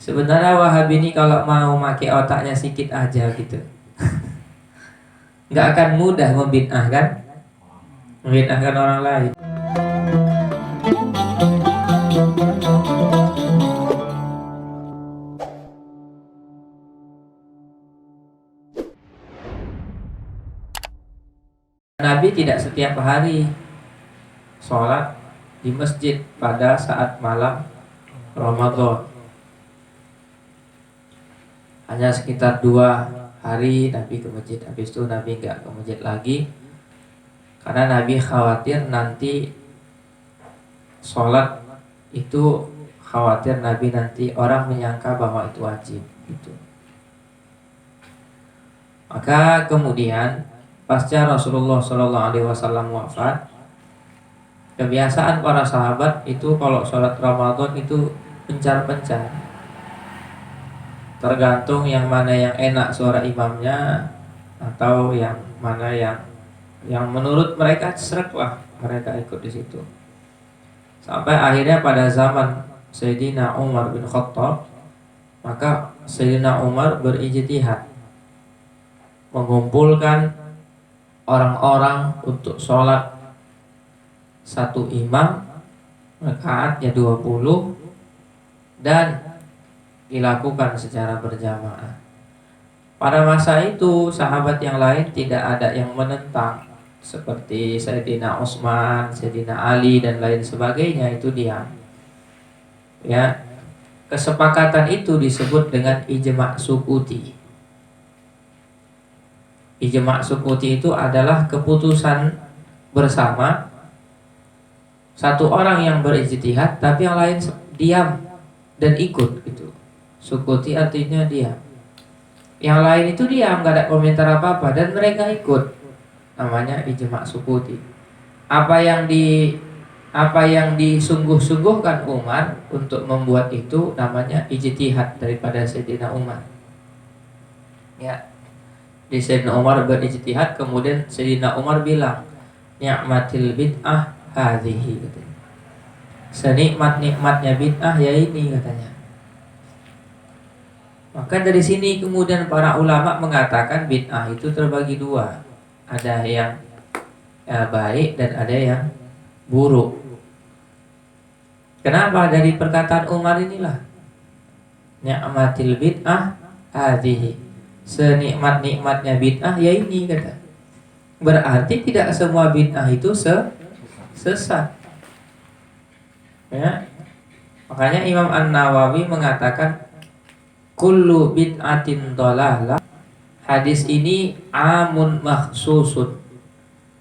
Sebenarnya Wahabi ini kalau mau pakai otaknya sedikit aja gitu, nggak akan mudah membid'ahkan orang lain. Nabi tidak setiap hari sholat di masjid pada saat malam Ramadan. Hanya sekitar 2 hari Nabi ke masjid. Habis itu Nabi nggak ke masjid lagi, karena Nabi khawatir nanti sholat itu, khawatir Nabi nanti orang menyangka bahwa itu wajib gitu. Maka kemudian pasca Rasulullah SAW wafat, kebiasaan para sahabat itu kalau sholat Ramadan itu pencar-pencar, tergantung yang mana yang enak suara imamnya, atau yang mana yang menurut mereka srek lah, mereka ikut di situ. Sampai akhirnya pada zaman Sayyidina Umar bin Khattab, maka Sayyidina Umar berijtihad mengumpulkan orang-orang untuk sholat satu imam, rakaatnya 20, dan dilakukan secara berjamaah. Pada masa itu sahabat yang lain tidak ada yang menentang, seperti Sayyidina Utsman, Sayyidina Ali dan lain sebagainya, itu diam. Ya, kesepakatan itu disebut dengan ijma' sukuti. Ijma' sukuti itu adalah keputusan bersama satu orang yang berijtihad, tapi yang lain diam dan ikut gitu. Sukuti artinya diam. Yang lain itu diam, gak ada komentar apa-apa, dan mereka ikut. Namanya ijma' sukuti. Apa yang disungguh-sungguhkan Umar untuk membuat itu namanya ijtihad daripada Sayyidina Umar. Ya. Di Sayyidina Umar berijtihad, kemudian Sayyidina Umar bilang, ni'matil bid'ah hadhihi, katanya. Senikmat-nikmatnya bid'ah ya ini, katanya. Maka dari sini kemudian para ulama mengatakan bid'ah itu terbagi dua. Ada yang baik dan ada yang buruk. Kenapa? Dari perkataan Umar inilah, ni'matil bid'ah hadhihi, senikmat-nikmatnya bid'ah ya ini, kata. Berarti tidak semua bid'ah itu sesat. Ya. Makanya Imam An-Nawawi mengatakan kullu bid'atin dhalalah. Hadis ini amun makhsusun.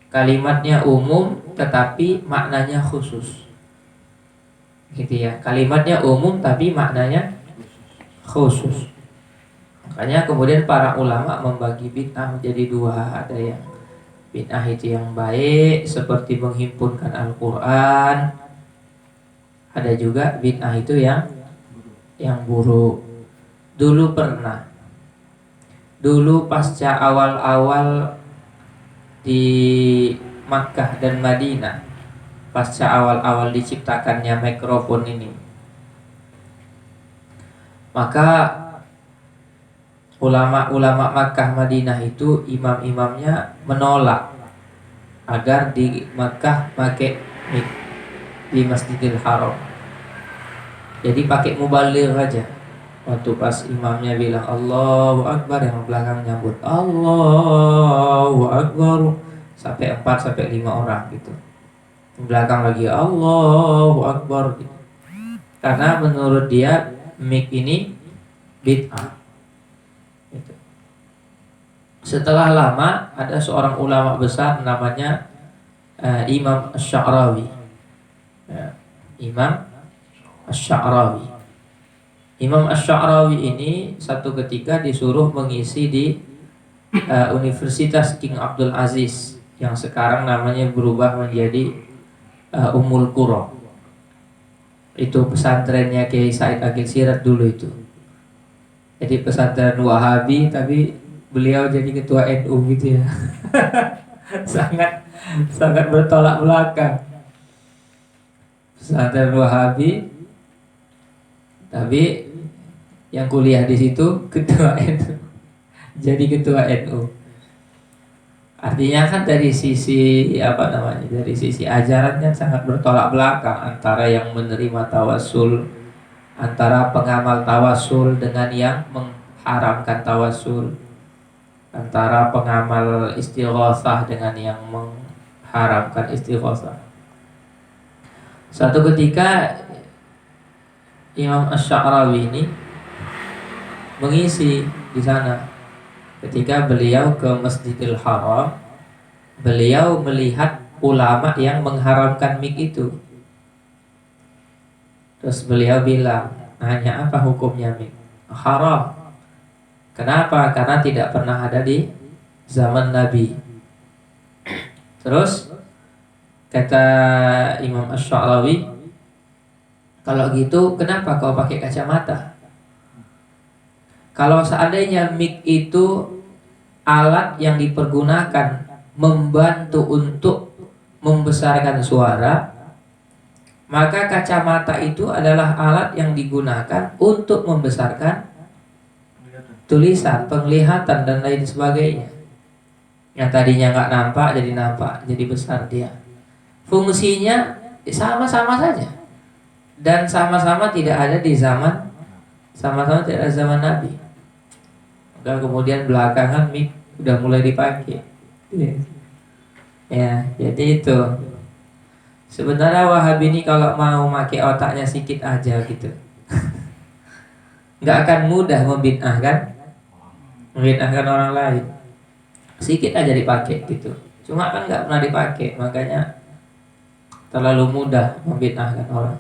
Kalimatnya umum tetapi maknanya khusus. Gitu ya. Kalimatnya umum tapi maknanya khusus. Makanya kemudian para ulama membagi bid'ah menjadi dua. Ada yang bid'ah itu yang baik, seperti menghimpunkan Al-Quran. Ada juga bid'ah itu yang buruk. Dulu pasca awal-awal di Makkah dan Madinah, pasca awal-awal diciptakannya mikrofon ini, maka ulama-ulama Makkah Madinah itu imam-imamnya menolak agar di Makkah pakai mic di Masjidil Haram. Jadi pakai mubaligh aja. Waktu pas imamnya bilang Allahu Akbar, yang belakang nyambut Allahu Akbar, sampai 4 sampai 5 orang gitu. Di belakang lagi Allahu Akbar gitu. Karena menurut dia mic ini bid'ah. Gitu. Setelah lama ada seorang ulama besar namanya Imam Asy-Sya'rawi. Ya, Imam Asy-Sya'rawi. Imam Asy-Sya'rawi ini satu ketika disuruh mengisi di Universitas King Abdul Aziz, yang sekarang namanya berubah menjadi Ummul Qura. Itu pesantrennya Kiai Said Agil Siraj dulu itu. Jadi pesantren Wahabi tapi beliau jadi ketua NU gitu ya. sangat bertolak belakang. Pesantren Wahabi tapi yang kuliah di situ ketua NU, jadi ketua NU. Artinya kan dari sisi apa namanya, dari sisi ajarannya sangat bertolak belakang antara yang menerima tawasul, antara pengamal tawasul dengan yang mengharamkan tawasul, antara pengamal istighosah dengan yang mengharamkan istighosah. Suatu ketika Imam Ash-Sha'rawi ini mengisi di sana. Ketika beliau ke Masjidil Haram, beliau melihat ulama yang mengharamkan mik itu. Terus beliau bilang, nanya apa hukumnya mik? Haram. Kenapa? Karena tidak pernah ada di zaman Nabi. Terus kata Imam Ash-Sha'rawi, kalau gitu kenapa kau pakai kacamata? Kalau seandainya mic itu alat yang dipergunakan membantu untuk membesarkan suara, maka kacamata itu adalah alat yang digunakan untuk membesarkan tulisan, penglihatan dan lain sebagainya. Yang tadinya nggak nampak jadi nampak, jadi besar dia. Fungsinya sama-sama saja dan sama-sama tidak ada di zaman, sama-sama tidak ada zaman Nabi. Maka kemudian belakangan mic udah mulai dipakai. Ya, jadi itu. Sebenarnya Wahabi ini kalau mau pakai otaknya sedikit aja gitu, nggak akan mudah membid'ahkan orang lain. Sedikit aja dipakai gitu. Cuma kan nggak pernah dipakai, makanya terlalu mudah membid'ahkan orang.